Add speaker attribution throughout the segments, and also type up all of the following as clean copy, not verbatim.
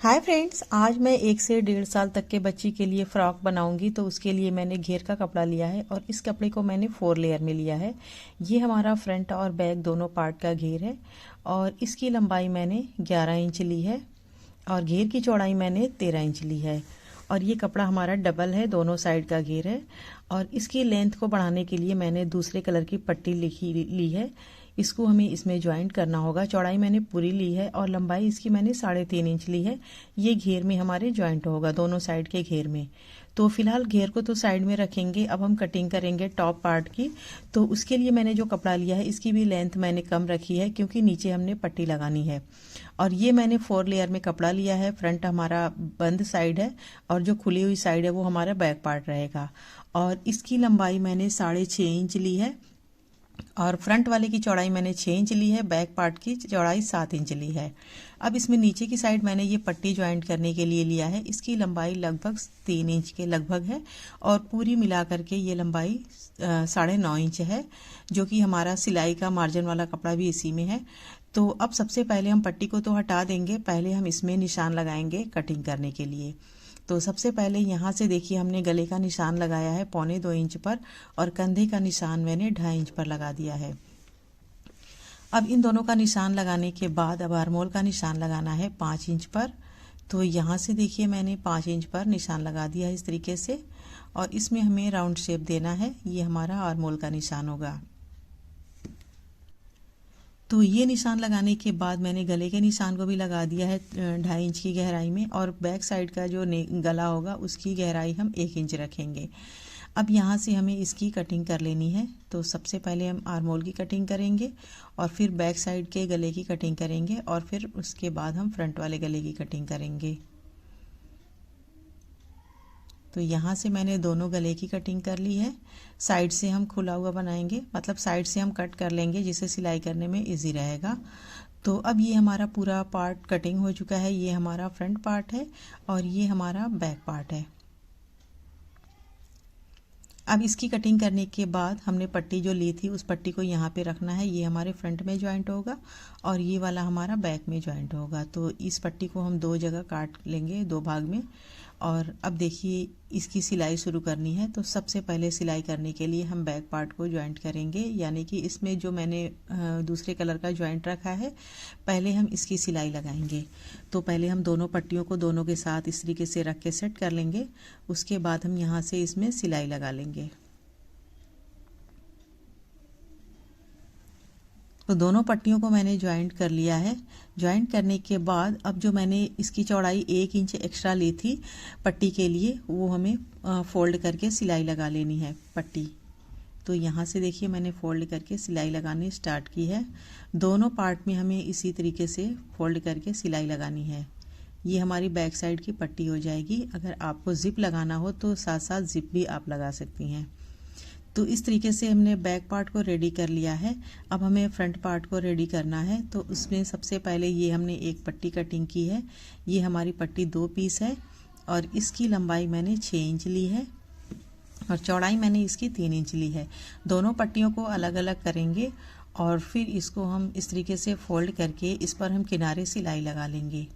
Speaker 1: Hi friends, आज मैं 1 से 1.5 साल तक के बच्ची के लिए फ्रॉक बनाऊंगी। तो उसके लिए मैंने घेर का कपड़ा लिया है और इस कपड़े को मैंने 4 लेयर में लिया है। ये हमारा फ्रंट और बैक दोनों पार्ट का घेर है और इसकी लंबाई मैंने 11 इंच ली है और घेर की चौड़ाई मैंने 13 इंच ली है। और ये कपड़ा हमारा डबल है, दोनों साइड का घेर है। और इसकी लेंथ को बढ़ाने के लिए मैंने दूसरे कलर की पट्टी ली है। इसको हमें इसमें ज्वाइंट करना होगा। चौड़ाई मैंने पूरी ली है और लंबाई इसकी मैंने 3.5 इंच ली है। ये घेर में हमारे ज्वाइंट होगा, दोनों साइड के घेर में। तो फिलहाल घेर को तो साइड में रखेंगे। अब हम कटिंग करेंगे टॉप पार्ट की। तो उसके लिए मैंने जो कपड़ा लिया है इसकी भी लेंथ मैंने कम रखी है, क्योंकि नीचे हमने पट्टी लगानी है। और ये मैंने 4 लेयर में कपड़ा लिया है। फ्रंट हमारा बंद साइड है और जो खुली हुई साइड है वो हमारा बैक पार्ट रहेगा। और इसकी लंबाई मैंने 6.5 इंच ली है और फ्रंट वाले की चौड़ाई मैंने 6 इंच ली है, बैक पार्ट की चौड़ाई 7 इंच ली है। अब इसमें नीचे की साइड मैंने ये पट्टी ज्वाइंट करने के लिए लिया है। इसकी लंबाई लगभग 3 इंच के लगभग है और पूरी मिला करके ये लंबाई 9.5 इंच है, जो कि हमारा सिलाई का मार्जिन वाला कपड़ा भी इसी में है। तो अब सबसे पहले हम पट्टी को तो हटा देंगे, पहले हम इसमें निशान लगाएंगे कटिंग करने के लिए। तो सबसे पहले यहाँ से देखिए हमने गले का निशान लगाया है 1.25 इंच पर और कंधे का निशान मैंने 2.5 इंच पर लगा दिया है। अब इन दोनों का निशान लगाने के बाद अब आर्मोल का निशान लगाना है 5 इंच पर। तो यहाँ से देखिए मैंने 5 इंच पर निशान लगा दिया है इस तरीके से। और इसमें हमें राउंड शेप देना है, ये हमारा आर्मोल का निशान होगा। तो ये निशान लगाने के बाद मैंने गले के निशान को भी लगा दिया है 2.5 इंच की गहराई में। और बैक साइड का जो गला होगा उसकी गहराई हम 1 इंच रखेंगे। अब यहाँ से हमें इसकी कटिंग कर लेनी है। तो सबसे पहले हम आर्मोल की कटिंग करेंगे और फिर बैक साइड के गले की कटिंग करेंगे और फिर उसके बाद हम फ्रंट वाले गले की कटिंग करेंगे। तो यहाँ से मैंने दोनों गले की कटिंग कर ली है। साइड से हम खुला हुआ बनाएंगे, मतलब साइड से हम कट कर लेंगे जिससे सिलाई करने में इजी रहेगा। तो अब ये हमारा पूरा पार्ट कटिंग हो चुका है। ये हमारा फ्रंट पार्ट है और ये हमारा बैक पार्ट है। अब इसकी कटिंग करने के बाद हमने पट्टी जो ली थी उस पट्टी को यहाँ पे रखना है। ये हमारे फ्रंट में ज्वाइंट होगा और ये वाला हमारा बैक में ज्वाइंट होगा। तो इस पट्टी को हम 2 जगह काट लेंगे, 2 भाग में। और अब देखिए इसकी सिलाई शुरू करनी है। तो सबसे पहले सिलाई करने के लिए हम बैक पार्ट को ज्वाइंट करेंगे, यानी कि इसमें जो मैंने दूसरे कलर का ज्वाइंट रखा है पहले हम इसकी सिलाई लगाएंगे। तो पहले हम दोनों पट्टियों को दोनों के साथ इस तरीके से रख के सेट कर लेंगे। उसके बाद हम यहाँ से इसमें सिलाई लगा लेंगे। तो दोनों पट्टियों को मैंने ज्वाइंट कर लिया है। ज्वाइंट करने के बाद अब जो मैंने इसकी चौड़ाई 1 इंच एक्स्ट्रा ली थी पट्टी के लिए, वो हमें फोल्ड करके सिलाई लगा लेनी है पट्टी। तो यहाँ से देखिए मैंने फोल्ड करके सिलाई लगानी स्टार्ट की है। दोनों पार्ट में हमें इसी तरीके से फोल्ड करके सिलाई लगानी है। ये हमारी बैक साइड की पट्टी हो जाएगी। अगर आपको जिप लगाना हो तो साथ साथ जिप भी आप लगा सकती हैं। तो इस तरीके से हमने बैक पार्ट को रेडी कर लिया है। अब हमें फ्रंट पार्ट को रेडी करना है। तो उसमें सबसे पहले ये हमने एक पट्टी कटिंग की है। ये हमारी पट्टी 2 पीस है और इसकी लंबाई मैंने 6 इंच ली है और चौड़ाई मैंने इसकी 3 इंच ली है। दोनों पट्टियों को अलग अलग करेंगे और फिर इसको हम इस तरीके से फोल्ड करके इस पर हम किनारे सिलाई लगा लेंगे।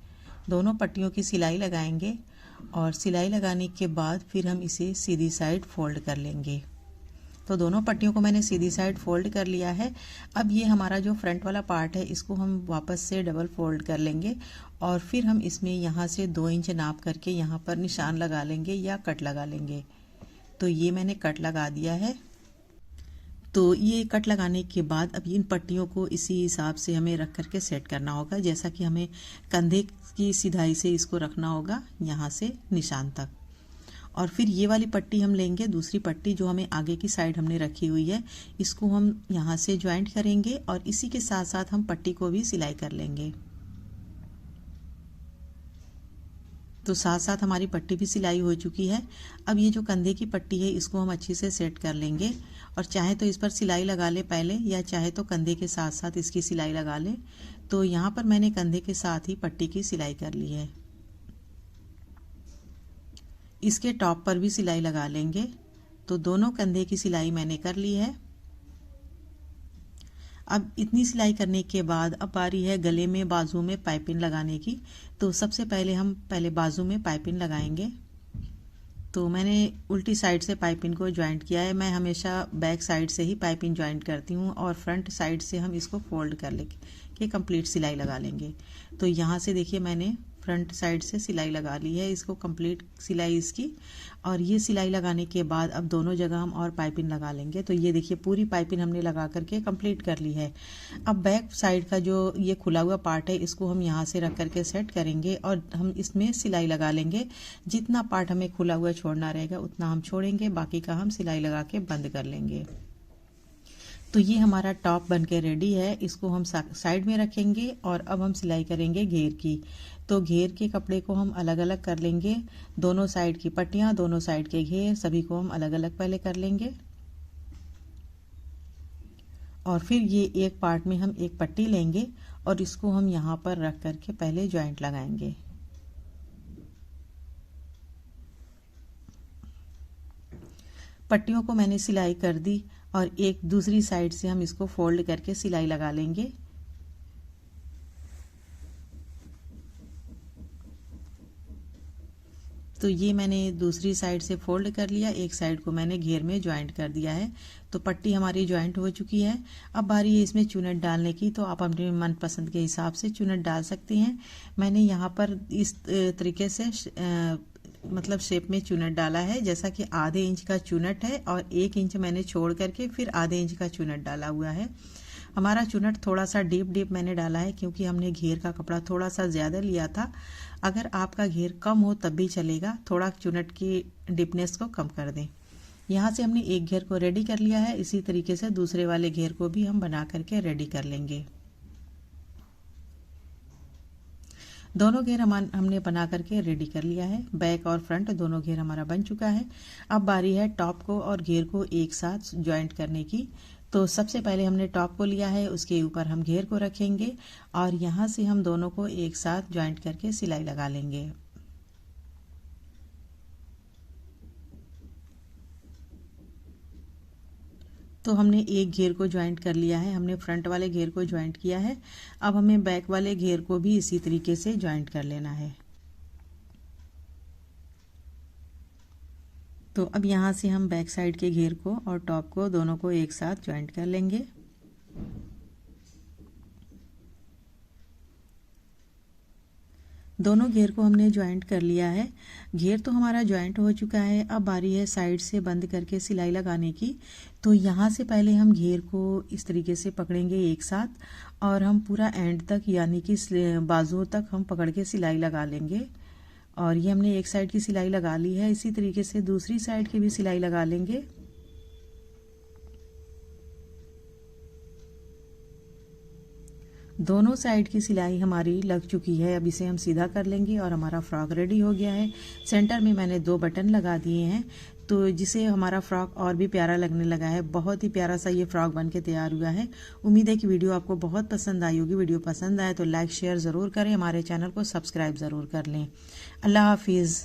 Speaker 1: दोनों पट्टियों की सिलाई लगाएंगे और सिलाई लगाने के बाद फिर हम इसे सीधी साइड फोल्ड कर लेंगे। तो दोनों पट्टियों को मैंने सीधी साइड फोल्ड कर लिया है। अब ये हमारा जो फ्रंट वाला पार्ट है इसको हम वापस से डबल फोल्ड कर लेंगे और फिर हम इसमें यहाँ से 2 इंच नाप करके यहाँ पर निशान लगा लेंगे या कट लगा लेंगे। तो ये मैंने कट लगा दिया है। तो ये कट लगाने के बाद अब इन पट्टियों को इसी हिसाब से हमें रख करके सेट करना होगा, जैसा कि हमें कंधे की सिधाई से इसको रखना होगा यहाँ से निशान तक। और फिर ये वाली पट्टी हम लेंगे, दूसरी पट्टी जो हमें आगे की साइड हमने रखी हुई है, इसको हम यहाँ से ज्वाइंट करेंगे और इसी के साथ साथ हम पट्टी को भी सिलाई कर लेंगे। तो साथ साथ हमारी पट्टी भी सिलाई हो चुकी है। अब ये जो कंधे की पट्टी है इसको हम अच्छे से सेट कर लेंगे और चाहे तो इस पर सिलाई लगा ले पहले, या चाहे तो कंधे के साथ साथ इसकी सिलाई लगा ले। तो यहाँ पर मैंने कंधे के साथ ही पट्टी की सिलाई कर ली है। इसके टॉप पर भी सिलाई लगा लेंगे। तो दोनों कंधे की सिलाई मैंने कर ली है। अब इतनी सिलाई करने के बाद अब बारी है गले में बाजू में पाइपिंग लगाने की। तो सबसे पहले हम बाजू में पाइपिंग लगाएंगे। तो मैंने उल्टी साइड से पाइपिंग को ज्वाइंट किया है। मैं हमेशा बैक साइड से ही पाइपिंग ज्वाइंट करती हूँ और फ्रंट साइड से हम इसको फोल्ड कर लेंगे, कंप्लीट सिलाई लगा लेंगे। तो यहाँ से देखिए मैंने फ्रंट साइड से सिलाई लगा ली है, इसको कंप्लीट सिलाई इसकी। और ये सिलाई लगाने के बाद अब दोनों जगह हम और पाइपिंग लगा लेंगे। तो ये देखिए पूरी पाइपिंग हमने लगा करके कंप्लीट कर ली है। अब बैक साइड का जो ये खुला हुआ पार्ट है इसको हम यहाँ से रख करके सेट करेंगे और हम इसमें सिलाई लगा लेंगे। जितना पार्ट हमें खुला हुआ छोड़ना रहेगा उतना हम छोड़ेंगे, बाकी का हम सिलाई लगा के बंद कर लेंगे। तो ये हमारा टॉप बनके रेडी है। इसको हम साइड में रखेंगे और अब हम सिलाई करेंगे घेर की। तो घेर के कपड़े को हम अलग अलग कर लेंगे, दोनों साइड की पट्टियां, दोनों साइड के घेर सभी को हम अलग अलग पहले कर लेंगे। और फिर ये एक पार्ट में हम एक पट्टी लेंगे और इसको हम यहाँ पर रख करके पहले जॉइंट लगाएंगे। पट्टियों को मैंने सिलाई कर दी और एक दूसरी साइड से हम इसको फोल्ड करके सिलाई लगा लेंगे। तो ये मैंने दूसरी साइड से फोल्ड कर लिया, एक साइड को मैंने घेर में ज्वाइंट कर दिया है। तो पट्टी हमारी ज्वाइंट हो चुकी है। अब बारी है इसमें चुनट डालने की। तो आप अपने मनपसंद के हिसाब से चुनट डाल सकती हैं। मैंने यहाँ पर इस तरीके से मतलब शेप में चुनट डाला है, जैसा कि आधे इंच का चुनट है और 1 इंच मैंने छोड़ करके फिर आधे इंच का चुनट डाला हुआ है। हमारा चुनट थोड़ा सा डीप मैंने डाला है क्योंकि हमने घेर का कपड़ा थोड़ा सा ज़्यादा लिया था। अगर आपका घेर कम हो तब भी चलेगा, थोड़ा चुनट की डीपनेस को कम कर दें। यहाँ से हमने एक घेर को रेडी कर लिया है। इसी तरीके से दूसरे वाले घेर को भी हम बना करके रेडी कर लेंगे। दोनों घेर हमने बना करके रेडी कर लिया है। बैक और फ्रंट दोनों घेर हमारा बन चुका है। अब बारी है टॉप को और घेर को एक साथ ज्वाइंट करने की। तो सबसे पहले हमने टॉप को लिया है, उसके ऊपर हम घेर को रखेंगे और यहाँ से हम दोनों को एक साथ ज्वाइंट करके सिलाई लगा लेंगे। तो हमने एक घेर को ज्वाइंट कर लिया है, हमने फ्रंट वाले घेर को ज्वाइंट किया है। अब हमें बैक वाले घेर को भी इसी तरीके से ज्वाइंट कर लेना है। तो अब यहाँ से हम बैक साइड के घेर को और टॉप को दोनों को एक साथ ज्वाइंट कर लेंगे। दोनों घेर को हमने ज्वाइंट कर लिया है। घेर तो हमारा ज्वाइंट हो चुका है। अब बारी है साइड से बंद करके सिलाई लगाने की। तो यहाँ से पहले हम घेर को इस तरीके से पकड़ेंगे एक साथ और हम पूरा एंड तक यानी कि बाजुओं तक हम पकड़ के सिलाई लगा लेंगे। और ये हमने एक साइड की सिलाई लगा ली है। इसी तरीके से दूसरी साइड की भी सिलाई लगा लेंगे। दोनों साइड की सिलाई हमारी लग चुकी है। अब इसे हम सीधा कर लेंगे और हमारा फ्रॉक रेडी हो गया है। सेंटर में मैंने 2 बटन लगा दिए हैं, तो जिसे हमारा फ्रॉक और भी प्यारा लगने लगा है। बहुत ही प्यारा सा ये फ्रॉक बनके तैयार हुआ है। उम्मीद है कि वीडियो आपको बहुत पसंद आई होगी। वीडियो पसंद आए तो लाइक शेयर ज़रूर करें, हमारे चैनल को सब्सक्राइब ज़रूर कर लें। अल्लाह हाफिज़।